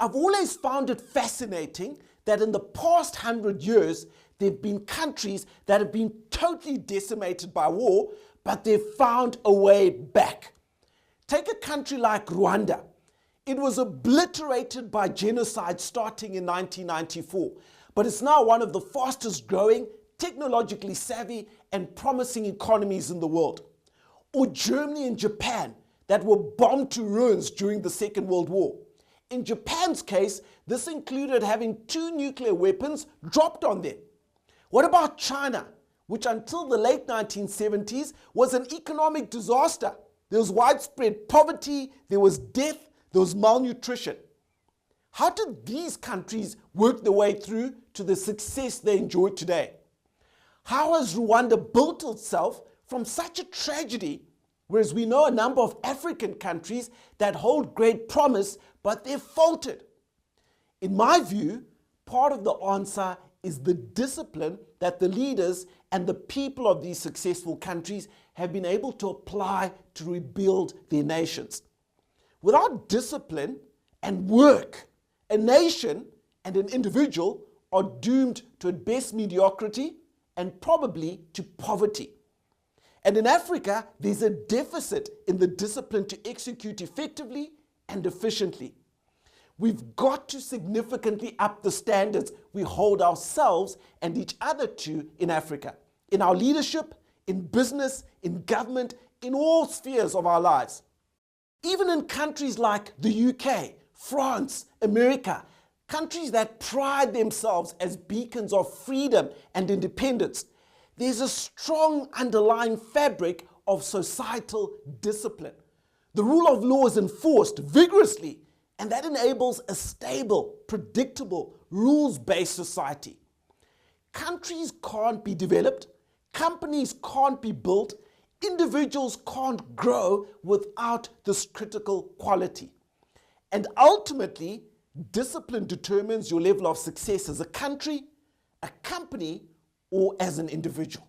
I've always found it fascinating that in the past 100 years, there have been countries that have been totally decimated by war, but they've found a way back. Take a country like Rwanda. It was obliterated by genocide starting in 1994, but it's now one of the fastest growing, technologically savvy, and promising economies in the world. Or Germany and Japan that were bombed to ruins during the Second World War. In Japan's case, this included having 2 nuclear weapons dropped on them. What about China, which until the late 1970s was an economic disaster? There was widespread poverty, there was death, there was malnutrition. How did these countries work their way through to the success they enjoy today? How has Rwanda built itself from such a tragedy, whereas we know a number of African countries that hold great promise, but they've faltered? In my view, part of the answer is the discipline that the leaders and the people of these successful countries have been able to apply to rebuild their nations. Without discipline and work, a nation and an individual are doomed to at best mediocrity and probably to poverty. And in Africa, there's a deficit in the discipline to execute effectively and efficiently. We've got to significantly up the standards we hold ourselves and each other to in Africa, in our leadership, in business, in government, in all spheres of our lives. Even in countries like the UK, France, America, countries that pride themselves as beacons of freedom and independence, there's a strong underlying fabric of societal discipline. The rule of law is enforced vigorously, and that enables a stable, predictable, rules-based society. Countries can't be developed, companies can't be built, individuals can't grow without this critical quality. And ultimately, discipline determines your level of success as a country, a company, or as an individual.